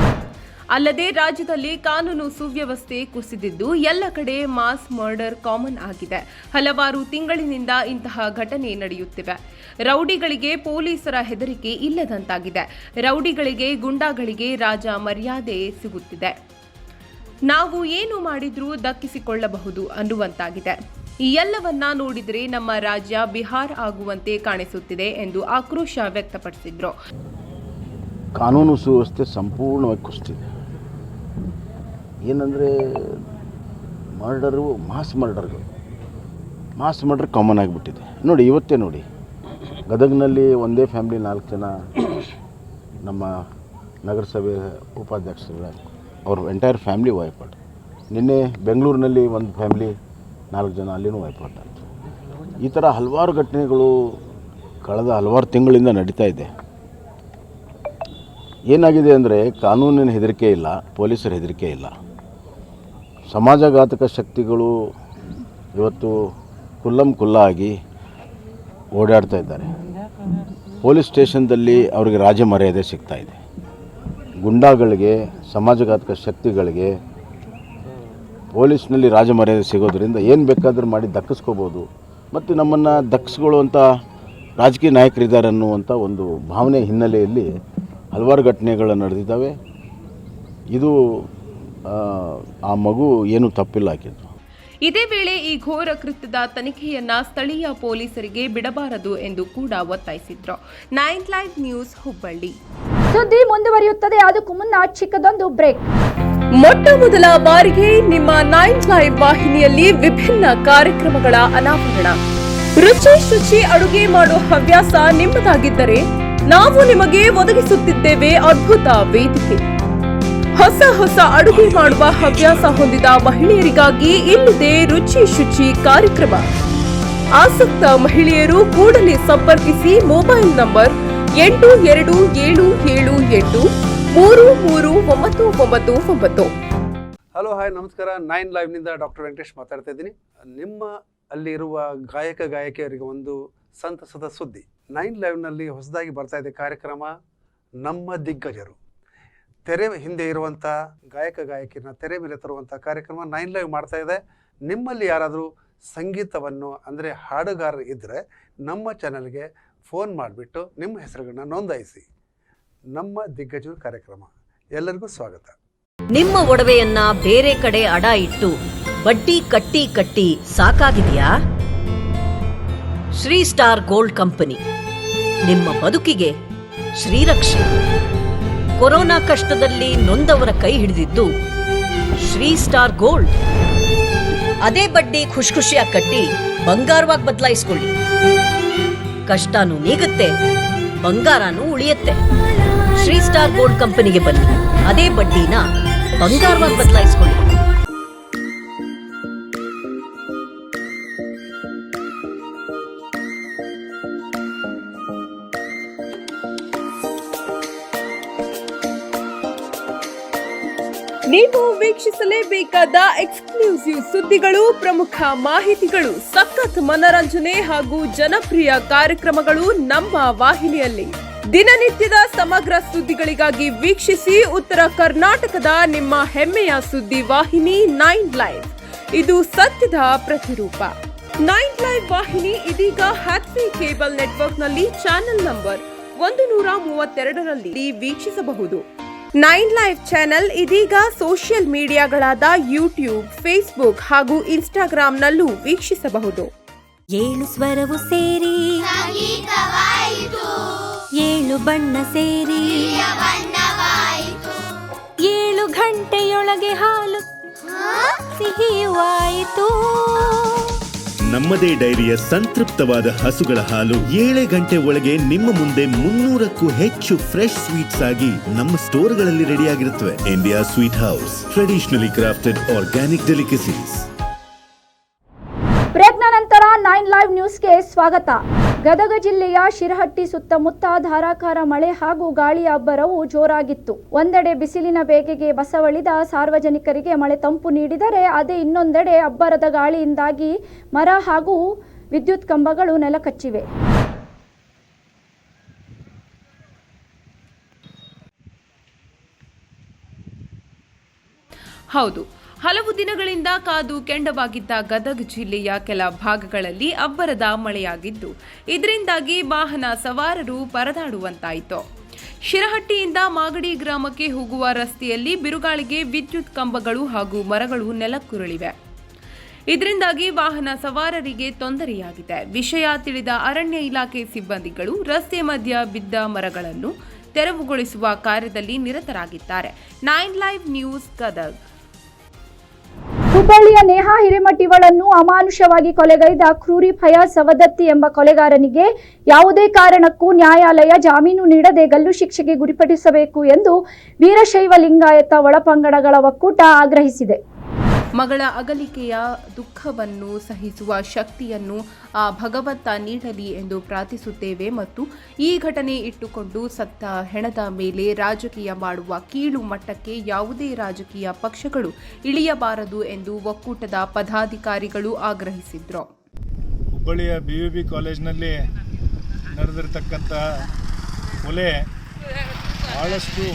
ಅಲ್ಲದೆ ರಾಜ್ಯದಲ್ಲಿ ಕಾನೂನು ಸುವ್ಯವಸ್ಥೆ ಕುಸಿದಿದ್ದು ಎಲ್ಲ ಕಡೆ ಮಾಸ್ ಮರ್ಡರ್ ಕಾಮನ್ ಆಗಿದೆ. ಹಲವಾರು ತಿಂಗಳಿನಿಂದ ಇಂತಹ ಘಟನೆ ನಡೆಯುತ್ತಿವೆ. ರೌಡಿಗಳಿಗೆ ಪೊಲೀಸರ ಹೆದರಿಕೆ ಇಲ್ಲದಂತಾಗಿದೆ. ರೌಡಿಗಳಿಗೆ ಗುಂಡಾಗಳಿಗೆ ರಾಜ ಮರ್ಯಾದೆ ಸಿಗುತ್ತಿದೆ. ನಾವು ಏನು ಮಾಡಿದ್ರೂ ದಕ್ಕಿಸಿಕೊಳ್ಳಬಹುದು ಅನ್ನುವಂತಾಗಿದೆ. ಈ ಎಲ್ಲವನ್ನ ನೋಡಿದರೆ ನಮ್ಮ ರಾಜ್ಯ ಬಿಹಾರ್ ಆಗುವಂತೆ ಕಾಣಿಸುತ್ತಿದೆ ಎಂದು ಆಕ್ರೋಶ ವ್ಯಕ್ತಪಡಿಸಿದ್ರು. ಕಾನೂನು ಸುವ್ಯವಸ್ಥೆ ಸಂಪೂರ್ಣವಾಗಿ ಕುಸಿದಿದೆ. ಏನಂದರೆ ಮಾಸ್ ಮರ್ಡರ್ ಕಾಮನ್ ಆಗಿಬಿಟ್ಟಿದೆ. ನೋಡಿ, ಇವತ್ತೇ ನೋಡಿ, ಗದಗನಲ್ಲಿ ಒಂದೇ ಫ್ಯಾಮಿಲಿ 4 ಜನ ನಮ್ಮ ನಗರಸಭೆ ಉಪಾಧ್ಯಕ್ಷರುಗಳ ಅವ್ರ ಎಂಟೈರ್ ಫ್ಯಾಮಿಲಿ ವೈಫೌಟ್. ನಿನ್ನೆ ಬೆಂಗಳೂರಿನಲ್ಲಿ ಒಂದು ಫ್ಯಾಮಿಲಿ 4 ಜನ ಅಲ್ಲಿನೂ ವೈಫೌಟ್ ಆಯಿತು. ಈ ಥರ ಹಲವಾರು ಘಟನೆಗಳು ಕಳೆದ ಹಲವಾರು ತಿಂಗಳಿಂದ ನಡೀತಾ ಇದೆ. ಏನಾಗಿದೆ ಅಂದರೆ ಕಾನೂನಿನ ಹೆದರಿಕೆ ಇಲ್ಲ, ಪೊಲೀಸರ ಹೆದರಿಕೆ ಇಲ್ಲ. ಸಮಾಜಘಾತಕ ಶಕ್ತಿಗಳು ಇವತ್ತು ಕುಲ್ಲಾಗಿ ಓಡಾಡ್ತಾ ಇದ್ದಾರೆ. ಪೊಲೀಸ್ ಸ್ಟೇಷನ್ದಲ್ಲಿ ಅವರಿಗೆ ರಾಜ ಮರ್ಯಾದೆ ಸಿಗ್ತಾ ಇದೆ. ಗುಂಡಾಗಳಿಗೆ, ಸಮಾಜಘಾತಕ ಶಕ್ತಿಗಳಿಗೆ ಪೊಲೀಸ್ನಲ್ಲಿ ರಾಜ ಮರ್ಯಾದೆ ಸಿಗೋದ್ರಿಂದ ಏನು ಬೇಕಾದರೂ ಮಾಡಿ ದಕ್ಕಿಸ್ಕೋಬೋದು. ಮತ್ತು ನಮ್ಮನ್ನು ದಕ್ಕಿಸ್ಕೊಳ್ಳುವಂಥ ರಾಜಕೀಯ ನಾಯಕರಿದ್ದಾರೆ ಅನ್ನುವಂಥ ಒಂದು ಭಾವನೆ ಹಿನ್ನೆಲೆಯಲ್ಲಿ ಹಲವಾರು ಘಟನೆಗಳು ನಡೆದಿದ್ದಾವೆ. ಇದು ಆ ಮಗು ಏನು ತಪ್ಪಿಲ್ಲ ಹಾಕಿದ್ರು. ಇದೇ ವೇಳೆ ಈ ಘೋರ ಕೃತ್ಯದ ತನಿಖೆಯನ್ನ ಸ್ಥಳೀಯ ಪೊಲೀಸರಿಗೆ ಬಿಡಬಾರದು ಎಂದು ಕೂಡ ಒತ್ತಾಯಿಸಿದ್ರು. 9 ಲೈವ್ ನ್ಯೂಸ್ ಹುಬ್ಬಳ್ಳಿ. ಸುದ್ದಿ ಮುಂದುವರಿಯುತ್ತದೆ. ಅದಕ್ಕೂ ಮುನ್ನ ಚಿಕ್ಕದೊಂದು ಬ್ರೇಕ್. ಮೊಟ್ಟ ಮೊದಲ ಬಾರಿಗೆ ನಿಮ್ಮ 9 ಲೈವ್ ವಾಹಿನಿಯಲ್ಲಿ ವಿಭಿನ್ನ ಕಾರ್ಯಕ್ರಮಗಳ ಅನಾವರಣ. ರುಚಿ ಶುಚಿ ಅಡುಗೆ ಮಾಡೋ ಹವ್ಯಾಸ ನಿಮ್ಮದಾಗಿದ್ದರೆ ನಾವು ನಿಮಗೆ ಒದಗಿಸುತ್ತಿದ್ದೇವೆ ಅದ್ಭುತ ವೇದಿಕೆ. ಹೊಸ ಅಡುಗೆ ಮಾಡುವ ಹವ್ಯಾಸ ಹೊಂದಿದ ಮಹಿಳೆಯರಿಗಾಗಿ ಇಲ್ಲಿದೆ ರುಚಿ ಶುಚಿ ಕಾರ್ಯಕ್ರಮ. ಆಸಕ್ತ ಮಹಿಳೆಯರು ಕೂಡಲೇ ಸಂಪರ್ಕಿಸಿ ಮೊಬೈಲ್ ನಂಬರ್ 8277833999. ಹಲೋ ಹಾಯ್ ನಮಸ್ಕಾರ. 9 ಲೈವ್ನಿಂದ ಡಾಕ್ಟರ್ ವೆಂಕಟೇಶ್ ಮಾತಾಡ್ತಾ ಇದ್ದೀನಿ. ನಿಮ್ಮ ಅಲ್ಲಿರುವ ಗಾಯಕಿಯರಿಗೆ ಒಂದು ಸಂತಸದ ಸುದ್ದಿ. 9 ಲೈವ್ನಲ್ಲಿ ಹೊಸದಾಗಿ ಬರ್ತಾ ಇದೆ ಕಾರ್ಯಕ್ರಮ ನಮ್ಮ ದಿಗ್ಗಜರು. ತೆರೆ ಹಿಂದೆ ಇರುವಂಥ ಗಾಯಕಿಯರನ್ನ ತೆರೆ ಮೇಲೆ ತರುವಂಥ ಕಾರ್ಯಕ್ರಮ 9 ಲೈವ್ ಮಾಡ್ತಾ ಇದೆ. ನಿಮ್ಮಲ್ಲಿ ಯಾರಾದರೂ ಸಂಗೀತವನ್ನು ಅಂದರೆ ಹಾಡುಗಾರರು ಇದ್ದರೆ ನಮ್ಮ ಚಾನಲ್ಗೆ ಫೋನ್ ಮಾಡಿಬಿಟ್ಟು ನಿಮ್ಮ ಹೆಸರುಗಳನ್ನ ನೋಂದಾಯಿಸಿ. ನಮ್ಮ ದಿಗ್ಗಜರು ಕಾರ್ಯಕ್ರಮ. ಎಲ್ಲರಿಗೂ ಸ್ವಾಗತ. ನಿಮ್ಮ ಒಡವೆಯನ್ನ ಬೇರೆ ಕಡೆ ಅಡ ಇಟ್ಟು ಬಡ್ಡಿ ಕಟ್ಟಿ ಕಟ್ಟಿ ಸಾಕಾಗಿದೆಯಾ? ಶ್ರೀ ಸ್ಟಾರ್ ಗೋಲ್ಡ್ ಕಂಪನಿ ನಿಮ್ಮ ಬದುಕಿಗೆ ಶ್ರೀರಕ್ಷೆ. ಕೊರೋನಾ ಕಷ್ಟದಲ್ಲಿ ನೊಂದವರ ಕೈ ಹಿಡಿದಿದ್ದು ಶ್ರೀ ಸ್ಟಾರ್ ಗೋಲ್ಡ್. ಅದೇ ಬಡ್ಡಿ ಖುಷಿಯಾಗಿ ಕಟ್ಟಿ ಬಂಗಾರವಾಗಿ ಬದಲಾಯಿಸ್ಕೊಳ್ಳಿ. ಕಷ್ಟನೂ ನೀಗುತ್ತೆ, ಬಂಗಾರನೂ ಉಳಿಯುತ್ತೆ. ಶ್ರೀ ಸ್ಟಾರ್ ಗೋಲ್ಡ್ ಕಂಪನಿಗೆ ಬನ್ನಿ, ಅದೇ ಬಡ್ಡಿನ ಬಂಗಾರವಾಗಿ ಬದಲಾಯಿಸ್ಕೊಳ್ಳಿ. ನೀವು ವೀಕ್ಷಿಸಲೇಬೇಕಾದ ಎಕ್ಸ್ಕ್ಲೂಸಿವ್ ಸುದ್ದಿಗಳು, ಪ್ರಮುಖ ಮಾಹಿತಿಗಳು, ಸಖತ್ ಮನರಂಜನೆ ಹಾಗೂ ಜನಪ್ರಿಯ ಕಾರ್ಯಕ್ರಮಗಳು ನಮ್ಮ ವಾಹಿನಿಯಲ್ಲಿ. ದಿನನಿತ್ಯದ ಸಮಗ್ರ ಸುದ್ದಿಗಳಿಗಾಗಿ ವೀಕ್ಷಿಸಿ ಉತ್ತರ ಕರ್ನಾಟಕದ ನಿಮ್ಮ ಹೆಮ್ಮೆಯ ಸುದ್ದಿ ವಾಹಿನಿ 9 ಲೈವ್. ಇದು ಸತ್ಯದ ಪ್ರತಿರೂಪ. 9 ಲೈವ್ ವಾಹಿನಿ ಇದೀಗ ಹ್ಯಾಥ್ವೇ ಕೇಬಲ್ ನೆಟ್ವರ್ಕ್ನಲ್ಲಿ ಚಾನೆಲ್ ನಂಬರ್ 132ರಲ್ಲಿ ವೀಕ್ಷಿಸಬಹುದು. 9 ಲೈವ್ ಚಾನೆಲ್ ಇದೀಗ ಸೋಷಿಯಲ್ ಮೀಡಿಯಾಗಳಾದ ಯೂಟ್ಯೂಬ್, ಫೇಸ್ಬುಕ್ ಹಾಗೂ ಇನ್ಸ್ಟಾಗ್ರಾಂನಲ್ಲೂ ವೀಕ್ಷಿಸಬಹುದು. 7 ಸ್ವರವು ಸೇರಿ 7 ಬಣ್ಣ ಸೇರಿ 7 ಗಂಟೆಯೊಳಗೆ ಹಾಲು ಸಿಹಿಯುವಾಯಿತು. ನಮ್ಮದೇ ಡೈರಿಯ ಸಂತೃಪ್ತವಾದ ಹಸುಗಳ ಹಾಲು 7 ಗಂಟೆ ಒಳಗೆ ನಿಮ್ಮ ಮುಂದೆ 300ಕ್ಕೂ ಹೆಚ್ಚು ಫ್ರೆಶ್ ಸ್ವೀಟ್ಸ್ ಆಗಿ ನಮ್ಮ ಸ್ಟೋರ್ಗಳಲ್ಲಿ ರೆಡಿಯಾಗಿರುತ್ತವೆ. India sweet house, traditionally crafted organic delicacies. ಬ್ರೇಕ್ನ ನಂತರ 9 ಲೈವ್ ನ್ಯೂಸ್ಗೆ ಸ್ವಾಗತ. ಗದಗ ಜಿಲ್ಲೆಯ ಶಿರಹಟ್ಟಿ ಸುತ್ತಮುತ್ತ ಧಾರಾಕಾರ ಮಳೆ ಹಾಗೂ ಗಾಳಿಯ ಅಬ್ಬರವು ಜೋರಾಗಿತ್ತು. ಒಂದೆಡೆ ಬಿಸಿಲಿನ ಬೇಗೆಗೆ ಬಸವಳಿದ ಸಾರ್ವಜನಿಕರಿಗೆ ಮಳೆ ತಂಪು ನೀಡಿದರೆ, ಅದೇ ಇನ್ನೊಂದೆಡೆ ಅಬ್ಬರದ ಗಾಳಿಯಿಂದಾಗಿ ಮರ ಹಾಗೂ ವಿದ್ಯುತ್ ಕಂಬಗಳು ನೆಲಕಚ್ಚಿವೆ. ಹೌದು, ಹಲವು ದಿನಗಳಿಂದ ಕಾದು ಕೆಂಡವಾಗಿದ್ದ ಗದಗ ಜಿಲ್ಲೆಯ ಕೆಲ ಭಾಗಗಳಲ್ಲಿ ಅಬ್ಬರದ ಮಳೆಯಾಗಿದ್ದು, ಇದರಿಂದಾಗಿ ವಾಹನ ಸವಾರರು ಪರದಾಡುವಂತಾಯಿತು. ಶಿರಹಟ್ಟಿಯಿಂದ ಮಾಗಡಿ ಗ್ರಾಮಕ್ಕೆ ಹೋಗುವ ರಸ್ತೆಯಲ್ಲಿ ಬಿರುಗಾಳಿಗೆ ವಿದ್ಯುತ್ ಕಂಬಗಳು ಹಾಗೂ ಮರಗಳು ನೆಲಕ್ಕುರುಳಿವೆ. ಇದರಿಂದಾಗಿ ವಾಹನ ಸವಾರರಿಗೆ ತೊಂದರೆಯಾಗಿದೆ. ವಿಷಯ ತಿಳಿದ ಅರಣ್ಯ ಇಲಾಖೆ ಸಿಬ್ಬಂದಿಗಳು ರಸ್ತೆ ಮಧ್ಯ ಬಿದ್ದ ಮರಗಳನ್ನು ತೆರವುಗೊಳಿಸುವ ಕಾರ್ಯದಲ್ಲಿ ನಿರತರಾಗಿದ್ದಾರೆ. 9 ಲೈವ್ ನ್ಯೂಸ್ ಗದಗ್. ಹುಬ್ಬಳ್ಳಿಯ ನೇಹಾ ಹಿರೇಮಠಿಯವಳನ್ನು ಅಮಾನುಷವಾಗಿ ಕೊಲೆಗೈದ ಕ್ರೂರಿ ಫಯಾಜ್ ಸವದತ್ತಿ ಎಂಬ ಕೊಲೆಗಾರನಿಗೆ ಯಾವುದೇ ಕಾರಣಕ್ಕೂ ನ್ಯಾಯಾಲಯ ಜಾಮೀನು ನೀಡದೆ ಗಲ್ಲು ಶಿಕ್ಷೆಗೆ ಗುರಿಪಡಿಸಬೇಕು ಎಂದು ವೀರಶೈವ ಲಿಂಗಾಯತ ಒಳಪಂಗಡಗಳ ಒಕ್ಕೂಟ ಆಗ್ರಹಿಸಿದೆ. ಮಗಳ ಅಗಲಿಕೆಯ ದುಃಖವನ್ನು ಸಹಿಸುವ ಶಕ್ತಿಯನ್ನು ಆ ಭಗವಂತ ನೀಡಲಿ ಎಂದು ಪ್ರಾರ್ಥಿಸುತ್ತೇವೆ ಮತ್ತು ಈ ಘಟನೆ ಇಟ್ಟುಕೊಂಡು ಸತ್ತ ಹೆಣದ ಮೇಲೆ ರಾಜಕೀಯ ಮಾಡುವ ಕೀಳು ಮಟ್ಟಕ್ಕೆ ಯಾವುದೇ ರಾಜಕೀಯ ಪಕ್ಷಗಳು ಇಳಿಯಬಾರದು ಎಂದು ಒಕ್ಕೂಟದ ಪದಾಧಿಕಾರಿಗಳು ಆಗ್ರಹಿಸಿದರು. ಹುಬ್ಬಳ್ಳಿಯ BUB ಕಾಲೇಜಿನಲ್ಲಿ ನಡೆದಿರತಕ್ಕಂಥ ಕೊಲೆ ಬಹಳಷ್ಟು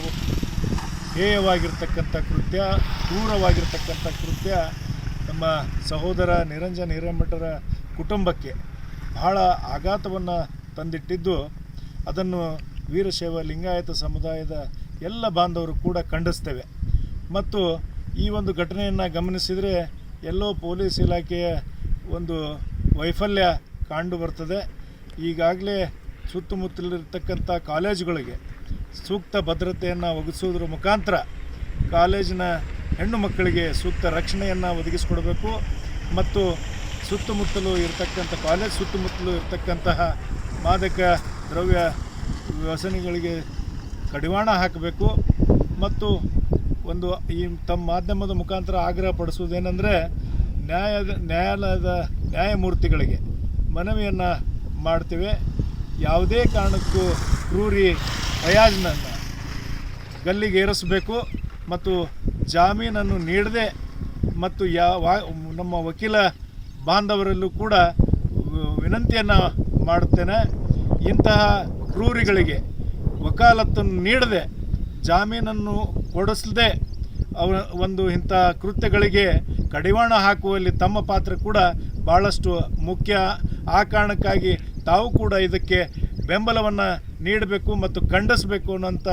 ಹೇಯವಾಗಿರ್ತಕ್ಕಂಥ ಕೃತ್ಯ, ಕ್ರೂರವಾಗಿರ್ತಕ್ಕಂಥ ಕೃತ್ಯ. ನಮ್ಮ ಸಹೋದರ ನಿರಂಜನ್ ಹಿರೇಮಠರ ಕುಟುಂಬಕ್ಕೆ ಬಹಳ ಆಘಾತವನ್ನು ತಂದಿಟ್ಟಿದ್ದು, ಅದನ್ನು ವೀರಶೈವ ಲಿಂಗಾಯತ ಸಮುದಾಯದ ಎಲ್ಲ ಬಾಂಧವರು ಕೂಡ ಖಂಡಿಸ್ತೇವೆ. ಮತ್ತು ಈ ಒಂದು ಘಟನೆಯನ್ನು ಗಮನಿಸಿದರೆ ಎಲ್ಲೋ ಪೊಲೀಸ್ ಇಲಾಖೆಯ ಒಂದು ವೈಫಲ್ಯ ಕಂಡು ಬರ್ತದೆ. ಈಗಾಗಲೇ ಸುತ್ತಮುತ್ತಲಿರ್ತಕ್ಕಂಥ ಕಾಲೇಜುಗಳಿಗೆ ಸೂಕ್ತ ಭದ್ರತೆಯನ್ನು ಒದಗಿಸೋದ್ರ ಮುಖಾಂತರ ಕಾಲೇಜಿನ ಹೆಣ್ಣು ಮಕ್ಕಳಿಗೆ ಸೂಕ್ತ ರಕ್ಷಣೆಯನ್ನು ಒದಗಿಸಿಕೊಡಬೇಕು ಮತ್ತು ಸುತ್ತಮುತ್ತಲೂ ಇರತಕ್ಕಂಥ ಕಾಲೇಜ್ ಸುತ್ತಮುತ್ತಲೂ ಇರತಕ್ಕಂತಹ ಮಾದಕ ದ್ರವ್ಯ ವ್ಯಸನಿಗಳಿಗೆ ಕಡಿವಾಣ ಹಾಕಬೇಕು ಮತ್ತು ಒಂದು ಈ ತಮ್ಮ ಮಾಧ್ಯಮದ ಮುಖಾಂತರ ಆಗ್ರಹ ಪಡಿಸುವುದೇನೆಂದರೆ ನ್ಯಾಯಾಲಯದ ನ್ಯಾಯಮೂರ್ತಿಗಳಿಗೆ ಮನವಿಯನ್ನು ಮಾಡ್ತೇವೆ. ಯಾವುದೇ ಕಾರಣಕ್ಕೂ ಕ್ರೂರಿ ಫಯಾಜ್ನನ್ನು ಗಲ್ಲಿಗೇರಿಸಬೇಕು ಮತ್ತು ಜಾಮೀನನ್ನು ನೀಡದೆ ಮತ್ತು ನಮ್ಮ ವಕೀಲ ಬಾಂಧವರಲ್ಲೂ ಕೂಡ ವಿನಂತಿಯನ್ನು ಮಾಡುತ್ತೇನೆ. ಇಂತಹ ಕ್ರೂರಿಗಳಿಗೆ ವಕಾಲತ್ತನ್ನು ನೀಡದೆ ಜಾಮೀನನ್ನು ಕೊಡಿಸದೆ ಇಂಥ ಕೃತ್ಯಗಳಿಗೆ ಕಡಿವಾಣ ಹಾಕುವಲ್ಲಿ ತಮ್ಮ ಪಾತ್ರ ಕೂಡ ಭಾಳಷ್ಟು ಮುಖ್ಯ. ಆ ಕಾರಣಕ್ಕಾಗಿ ತಾವು ಕೂಡ ಇದಕ್ಕೆ ಬೆಂಬಲವನ್ನು ನೀಡಬೇಕು ಮತ್ತು ಖಂಡಿಸಬೇಕು ಅನ್ನೋಂಥ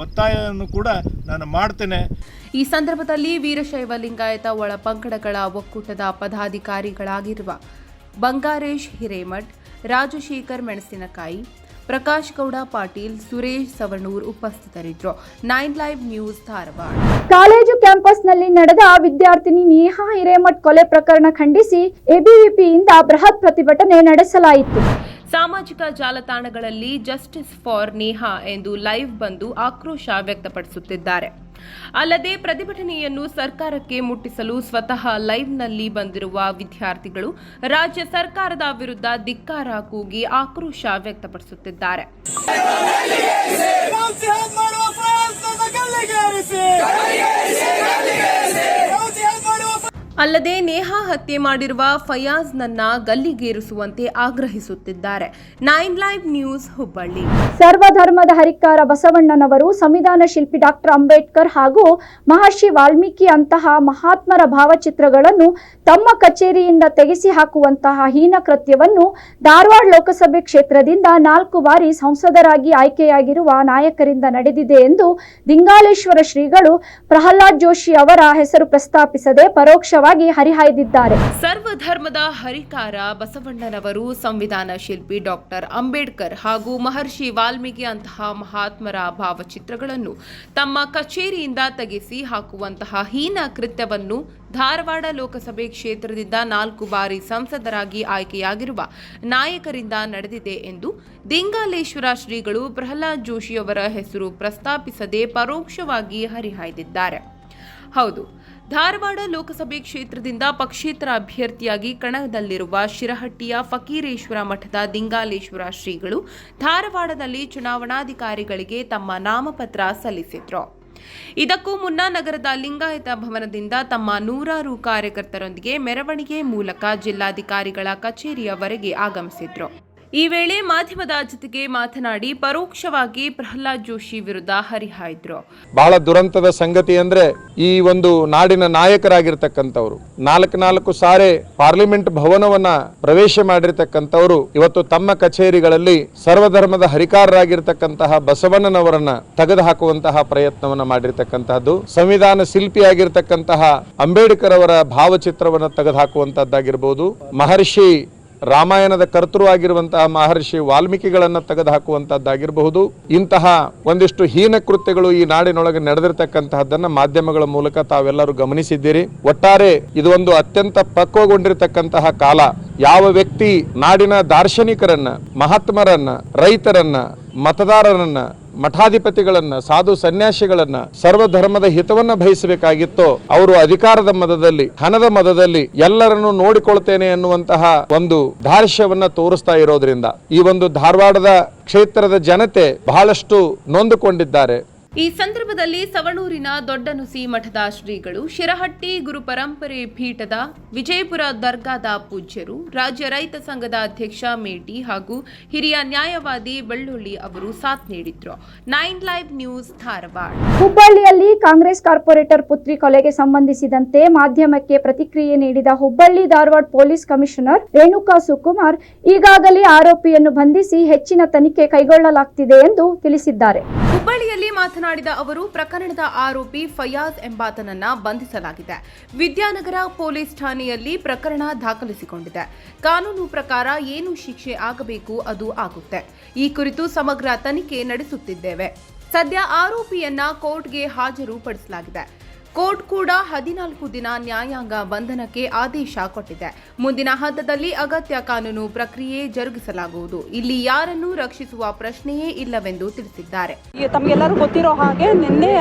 ಒತ್ತಾಯವನ್ನು ಕೂಡ ನಾನು ಮಾಡ್ತೇನೆ. ಈ ಸಂದರ್ಭದಲ್ಲಿ ವೀರಶೈವ ಲಿಂಗಾಯತ ಒಳ ಪಂಗಡಗಳ ಒಕ್ಕೂಟದ ಪದಾಧಿಕಾರಿಗಳಾಗಿರುವ ಬಂಗಾರೇಶ್ ಹಿರೇಮಠ್, ರಾಜಶೇಖರ್ ಮೆಣಸಿನಕಾಯಿ, ಪ್ರಕಾಶ್ ಗೌಡ ಪಾಟೀಲ್, ಸುರೇಶ್ ಸವಣೂರ್ ಉಪಸ್ಥಿತರಿದ್ದರು. 9 ಲೈವ್ ನ್ಯೂಸ್ ಧಾರವಾಡ. ಕಾಲೇಜು ಕ್ಯಾಂಪಸ್ನಲ್ಲಿ ನಡೆದ ವಿದ್ಯಾರ್ಥಿನಿ ನೇಹಾ ಹಿರೇಮಠ್ ಕೊಲೆ ಪ್ರಕರಣ ಖಂಡಿಸಿ ಎಬಿವಿಪಿಯಿಂದ ಬೃಹತ್ ಪ್ರತಿಭಟನೆ ನಡೆಸಲಾಯಿತು. ಸಾಮಾಜಿಕ ಜಾಲತಾಣಗಳಲ್ಲಿ ಜಸ್ಟಿಸ್ ಫಾರ್ ನೇಹಾ ಎಂದು ಲೈವ್ ಬಂದು ಆಕ್ರೋಶ ವ್ಯಕ್ತಪಡಿಸುತ್ತಿದ್ದಾರೆ. ಅಲ್ಲದೆ ಪ್ರತಿಭಟನೆಯನ್ನು ಸರ್ಕಾರಕ್ಕೆ ಮುಟ್ಟಿಸಲು ಸ್ವತಃ ಲೈವ್ನಲ್ಲಿ ಬಂದಿರುವ ವಿದ್ಯಾರ್ಥಿಗಳು ರಾಜ್ಯ ಸರ್ಕಾರದ ವಿರುದ್ಧ ಧಿಕ್ಕಾರ ಕೂಗಿ ಆಕ್ರೋಶ ವ್ಯಕ್ತಪಡಿಸುತ್ತಿದ್ದಾರೆ. ಅಲ್ಲದೆ ನೇಹಾ ಹತ್ಯೆ ಮಾಡಿರುವ ಫಯಾಜ್ನನ್ನ ಗಲ್ಲಿಗೇರಿಸುವಂತೆ ಆಗ್ರಹಿಸುತ್ತಿದ್ದಾರೆ. 9 ಲೈವ್ ನ್ಯೂಸ್ ಹುಬ್ಬಳ್ಳಿ. ಸರ್ವಧರ್ಮದ ಹರಿಕಾರ ಬಸವಣ್ಣನವರು, ಸಂವಿಧಾನ ಶಿಲ್ಪಿ ಡಾಕ್ಟರ್ ಅಂಬೇಡ್ಕರ್ ಹಾಗೂ ಮಹರ್ಷಿ ವಾಲ್ಮೀಕಿ ಅಂತಹ ಮಹಾತ್ಮರ ಭಾವಚಿತ್ರಗಳನ್ನು ತಮ್ಮ ಕಚೇರಿಯಿಂದ ತೆಗೆಸಿ ಹಾಕುವಂತಹ ಹೀನ ಕೃತ್ಯವನ್ನು ಧಾರವಾಡ ಲೋಕಸಭೆ ಕ್ಷೇತ್ರದಿಂದ 4 ಬಾರಿ ಸಂಸದರಾಗಿ ಆಯ್ಕೆಯಾಗಿರುವ ನಾಯಕರಿಂದ ನಡೆದಿದೆ ಎಂದು ದಿಂಗಾಲೇಶ್ವರ ಶ್ರೀಗಳು ಪ್ರಹ್ಲಾದ್ ಜೋಶಿ ಅವರ ಹೆಸರು ಪ್ರಸ್ತಾಪಿಸದೆ ಪರೋಕ್ಷವಾಗಿ ಹರಿಹಾಯ್ದಿದ್ದಾರೆ. ಸರ್ವಧರ್ಮದ ಹರಿಕಾರ ಬಸವಣ್ಣನವರು, ಸಂವಿಧಾನ ಶಿಲ್ಪಿ ಡಾಕ್ಟರ್ ಅಂಬೇಡ್ಕರ್ ಹಾಗೂ ಮಹರ್ಷಿ ವಾಲ್ಮೀಕಿ ಅಂತಹ ಮಹಾತ್ಮರ ಭಾವಚಿತ್ರಗಳನ್ನು ತಮ್ಮ ಕಚೇರಿಯಿಂದ ತೆಗೆಸಿ ಹಾಕುವಂತಹ ಹೀನ ಕೃತ್ಯವನ್ನು ಧಾರವಾಡ ಲೋಕಸಭೆ ಕ್ಷೇತ್ರದಿಂದ 4 ಬಾರಿ ಸಂಸದರಾಗಿ ಆಯ್ಕೆಯಾಗಿರುವ ನಾಯಕರಿಂದ ನಡೆದಿದೆ ಎಂದು ದಿಂಗಾಲೇಶ್ವರ ಶ್ರೀಗಳು ಪ್ರಹ್ಲಾದ್ ಜೋಶಿ ಅವರ ಹೆಸರು ಪ್ರಸ್ತಾಪಿಸದೆ ಪರೋಕ್ಷವಾಗಿ ಹರಿಹಾಯ್ದಿದ್ದಾರೆ. ಹೌದು, ಧಾರವಾಡ ಲೋಕಸಭೆ ಕ್ಷೇತ್ರದಿಂದ ಪಕ್ಷೇತರ ಅಭ್ಯರ್ಥಿಯಾಗಿ ಕಣದಲ್ಲಿರುವ ಶಿರಹಟ್ಟಿಯ ಫಕೀರೇಶ್ವರ ಮಠದ ದಿಂಗಾಲೇಶ್ವರ ಶ್ರೀಗಳು ಧಾರವಾಡದಲ್ಲಿ ಚುನಾವಣಾಧಿಕಾರಿಗಳಿಗೆ ತಮ್ಮ ನಾಮಪತ್ರ ಸಲ್ಲಿಸಿದ್ರು. ಇದಕ್ಕೂ ಮುನ್ನ ನಗರದ ಲಿಂಗಾಯತ ಭವನದಿಂದ ತಮ್ಮ 100 ಕಾರ್ಯಕರ್ತರೊಂದಿಗೆ ಮೆರವಣಿಗೆ ಮೂಲಕ ಜಿಲ್ಲಾಧಿಕಾರಿಗಳ ಕಚೇರಿಯವರೆಗೆ ಆಗಮಿಸಿದ್ರು. ಈ ವೇಳೆ ಮಾಧ್ಯಮದ ಜೊತೆಗೆ ಮಾತನಾಡಿ ಪರೋಕ್ಷವಾಗಿ ಪ್ರಹ್ಲಾದ್ ಜೋಶಿ ವಿರುದ್ಧ ಹರಿಹಾಯ್ದ್ರು. ಬಹಳ ದುರಂತದ ಸಂಗತಿ ಅಂದ್ರೆ ಈ ಒಂದು ನಾಡಿನ ನಾಯಕರಾಗಿರ್ತಕ್ಕಂಥವ್ರು 4 ಸಾರೆ ಪಾರ್ಲಿಮೆಂಟ್ ಭವನವನ್ನ ಪ್ರವೇಶ ಮಾಡಿರ್ತಕ್ಕಂಥವ್ರು ಇವತ್ತು ತಮ್ಮ ಕಚೇರಿಗಳಲ್ಲಿ ಸರ್ವಧರ್ಮದ ಹರಿಕಾರರಾಗಿರ್ತಕ್ಕಂತಹ ಬಸವಣ್ಣನವರನ್ನ ತೆಗೆದು ಹಾಕುವಂತಹ ಪ್ರಯತ್ನವನ್ನ ಮಾಡಿರ್ತಕ್ಕಂತಹದ್ದು, ಸಂವಿಧಾನ ಶಿಲ್ಪಿಯಾಗಿರ್ತಕ್ಕಂತಹ ಅಂಬೇಡ್ಕರ್ ಅವರ ಭಾವಚಿತ್ರವನ್ನ ತೆಗೆದು ಹಾಕುವಂತದ್ದಾಗಿರ್ಬೋದು, ಮಹರ್ಷಿ ರಾಮಾಯಣದ ಕರ್ತೃ ಆಗಿರುವಂತಹ ಮಹರ್ಷಿ ವಾಲ್ಮೀಕಿಗಳನ್ನ ತೆಗೆದು ಹಾಕುವಂತದ್ದಾಗಿರಬಹುದು. ಇಂತಹ ಒಂದಿಷ್ಟು ಹೀನ ಕೃತ್ಯಗಳು ಈ ನಾಡಿನೊಳಗೆ ನಡೆದಿರ್ತಕ್ಕಂತಹದ್ದನ್ನ ಮಾಧ್ಯಮಗಳ ಮೂಲಕ ತಾವೆಲ್ಲರೂ ಗಮನಿಸಿದ್ದೀರಿ. ಒಟ್ಟಾರೆ ಇದು ಒಂದು ಅತ್ಯಂತ ಪಕ್ವಗೊಂಡಿರತಕ್ಕಂತಹ ಕಾಲ. ಯಾವ ವ್ಯಕ್ತಿ ನಾಡಿನ ದಾರ್ಶನಿಕರನ್ನ, ಮಹಾತ್ಮರನ್ನ, ರೈತರನ್ನ, ಮತದಾರರನ್ನ, ಮಠಾಧಿಪತಿಗಳನ್ನ, ಸಾಧು ಸನ್ಯಾಸಿಗಳನ್ನ, ಸರ್ವಧರ್ಮದ ಹಿತವನ್ನ ಬಯಸಬೇಕಾಗಿತ್ತೋ ಅವರು ಅಧಿಕಾರದ ಮದದಲ್ಲಿ, ಹಣದ ಮದದಲ್ಲಿ ಎಲ್ಲರನ್ನು ನೋಡಿಕೊಳ್ತೇನೆ ಎನ್ನುವಂತಹ ಒಂದು ಧಾರ್ಷ್ಯವನ್ನ ತೋರಿಸ್ತಾ ಇರೋದ್ರಿಂದ ಈ ಒಂದು ಧಾರವಾಡದ ಕ್ಷೇತ್ರದ ಜನತೆ ಬಹಳಷ್ಟು ನೊಂದುಕೊಂಡಿದ್ದಾರೆ. ಈ ಸಂದರ್ಭದಲ್ಲಿ ಸವಣೂರಿನ ದೊಡ್ಡನುಸಿ ಮಠದ ಶ್ರೀಗಳು, ಶಿರಹಟ್ಟಿ ಗುರು ಪರಂಪರೆ ಪೀಠದ ವಿಜಯಪುರ ದರ್ಗಾದ ಪೂಜ್ಯರು, ರಾಜ್ಯ ರೈತ ಸಂಘದ ಅಧ್ಯಕ್ಷ ಮೇಟಿ ಹಾಗೂ ಹಿರಿಯ ನ್ಯಾಯವಾದಿ ಬೆಳ್ಳುಳ್ಳಿ ಅವರು ಸಾಥ್ ನೀಡಿದ್ರು. 9 ಲೈವ್ ನ್ಯೂಸ್ ಧಾರವಾಡ. ಹುಬ್ಬಳ್ಳಿಯಲ್ಲಿ ಕಾಂಗ್ರೆಸ್ ಕಾರ್ಪೊರೇಟರ್ ಪುತ್ರಿ ಕೊಲೆಗೆ ಸಂಬಂಧಿಸಿದಂತೆ ಮಾಧ್ಯಮಕ್ಕೆ ಪ್ರತಿಕ್ರಿಯೆ ನೀಡಿದ ಹುಬ್ಬಳ್ಳಿ ಧಾರವಾಡ ಪೊಲೀಸ್ ಕಮಿಷನರ್ ರೇಣುಕಾ ಸುಕುಮಾರ್ ಈಗಾಗಲೇ ಆರೋಪಿಯನ್ನು ಬಂಧಿಸಿ ಹೆಚ್ಚಿನ ತನಿಖೆ ಕೈಗೊಳ್ಳಲಾಗುತ್ತಿದೆ ಎಂದು ತಿಳಿಸಿದ್ದಾರೆ. ಹುಬ್ಬಳ್ಳಿಯಲ್ಲಿ ಮಾತನಾಡಿದ ಅವರು, ಪ್ರಕರಣದ ಆರೋಪಿ ಫಯಾಜ್ ಎಂಬಾತನನ್ನ ಬಂಧಿಸಲಾಗಿದೆ. ವಿದ್ಯಾನಗರ ಪೊಲೀಸ್ ಠಾಣೆಯಲ್ಲಿ ಪ್ರಕರಣ ದಾಖಲಿಸಿಕೊಂಡಿದೆ. ಕಾನೂನು ಪ್ರಕಾರ ಏನು ಶಿಕ್ಷೆ ಆಗಬೇಕು ಅದು ಆಗುತ್ತೆ. ಈ ಕುರಿತು ಸಮಗ್ರ ತನಿಖೆ ನಡೆಸುತ್ತಿದ್ದೇವೆ. ಸದ್ಯ ಆರೋಪಿಯನ್ನ ಕೋರ್ಟ್ಗೆ ಹಾಜರುಪಡಿಸಲಾಗಿದೆ. ಕೋರ್ಟ್ ಕೂಡ 14 ದಿನ ನ್ಯಾಯಾಂಗ ಬಂಧನಕ್ಕೆ ಆದೇಶ ಕೊಟ್ಟಿದೆ. ಮುಂದಿನ ಹಂತದಲ್ಲಿ ಅಗತ್ಯ ಕಾನೂನು ಪ್ರಕ್ರಿಯೆ ಜರುಗಿಸಲಾಗುವುದು. ಇಲ್ಲಿ ಯಾರನ್ನೂ ರಕ್ಷಿಸುವ ಪ್ರಶ್ನೆಯೇ ಇಲ್ಲವೆಂದು ತಿಳಿಸಿದ್ದಾರೆ. ತಮಗೆಲ್ಲರೂ ಗೊತ್ತಿರೋ ಹಾಗೆ ನಿನ್ನೆ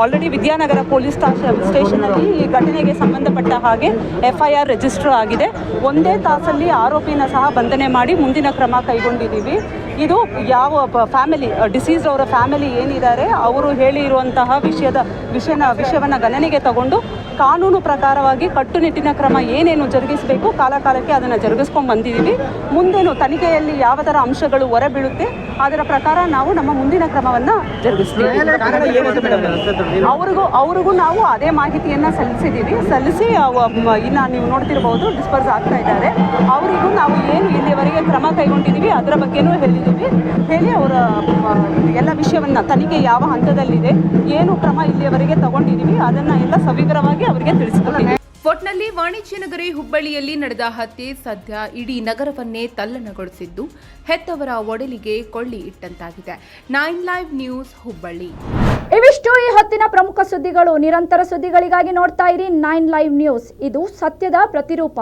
ಆಲ್ರೆಡಿ ವಿದ್ಯಾನಗರ ಪೊಲೀಸ್ ಸ್ಟೇಷನ್ ಅಲ್ಲಿ ಈ ಘಟನೆಗೆ ಸಂಬಂಧಪಟ್ಟ ಹಾಗೆ FIR ರಿಜಿಸ್ಟರ್ ಆಗಿದೆ. ಒಂದೇ ತಾಸಲ್ಲಿ ಆರೋಪಿನ ಸಹ ಬಂಧನೆ ಮಾಡಿ ಮುಂದಿನ ಕ್ರಮ ಕೈಗೊಂಡಿದ್ದೀವಿ. ಇದು ಯಾವ ಫ್ಯಾಮಿಲಿ ಡಿಸೀಸ್ ಅವರ ಫ್ಯಾಮಿಲಿ ಏನಿದ್ದಾರೆ ಅವರು ಹೇಳಿರುವಂತಹ ವಿಷಯವನ್ನು ಗಣನೆಗೆ ತಗೊಂಡು ಕಾನೂನು ಪ್ರಕಾರವಾಗಿ ಕಟ್ಟುನಿಟ್ಟಿನ ಕ್ರಮ ಏನೇನು ಜರುಗಿಸಬೇಕು ಕಾಲಕಾಲಕ್ಕೆ ಅದನ್ನು ಜರುಗಿಸ್ಕೊಂಡು ಬಂದಿದ್ದೀವಿ. ಮುಂದೇನು ತನಿಖೆಯಲ್ಲಿ ಯಾವ ಥರ ಅಂಶಗಳು ಹೊರಬೀಳುತ್ತೆ ಅದರ ಪ್ರಕಾರ ನಾವು ನಮ್ಮ ಮುಂದಿನ ಕ್ರಮವನ್ನು ಜರುಗಿಸ್ತೀವಿ. ಅವ್ರಿಗೂ ನಾವು ಅದೇ ಮಾಹಿತಿಯನ್ನು ಸಲ್ಲಿಸಿ ಇನ್ನು ನೀವು ನೋಡ್ತಿರ್ಬೋದು ಡಿಸ್ಪರ್ಸ್ ಆಗ್ತಾ ಇದ್ದಾರೆ. ಅವರಿಗೂ ನಾವು ಏನು ಇಲ್ಲಿವರೆಗೆ ಕ್ರಮ ಕೈಗೊಂಡಿದ್ದೀವಿ ಅದರ ಬಗ್ಗೆನೂ ಹೇಳಿ ಅವರ ಎಲ್ಲ ವಿಷಯವನ್ನು ತನಿಖೆ ಯಾವ ಹಂತದಲ್ಲಿದೆ ಏನು ಕ್ರಮ ಇಲ್ಲಿಯವರೆಗೆ ತಗೊಂಡಿದ್ದೀವಿ ಅದನ್ನು ಎಲ್ಲ ಸವಿವರವಾಗಿ ಅವರಿಗೆ ತಿಳಿಸಿಕೊಟ್ಟಿದ್ದೀವಿ. ಒಟ್ನಲ್ಲಿ ವಾಣಿಜ್ಯ ನಗರಿ ಹುಬ್ಬಳ್ಳಿಯಲ್ಲಿ ನಡೆದ ಹತ್ಯೆ ಸದ್ಯ ಇಡೀ ನಗರವನ್ನೇ ತಲ್ಲಣಗೊಳಿಸಿದ್ದು ಹೆತ್ತವರ ಒಡಲಿಗೆ ಕೊಳ್ಳಿ ಇಟ್ಟಂತಾಗಿದೆ. 9 ಲೈವ್ ನ್ಯೂಸ್ ಹುಬ್ಬಳ್ಳಿ. ಇವಿಷ್ಟು ಈ ಹೊತ್ತಿನ ಪ್ರಮುಖ ಸುದ್ದಿಗಳು. ನಿರಂತರ ಸುದ್ದಿಗಳಿಗಾಗಿ ನೋಡ್ತಾ ಇರಿ 9 ಲೈವ್ ನ್ಯೂಸ್. ಇದು ಸತ್ಯದ ಪ್ರತಿರೂಪ.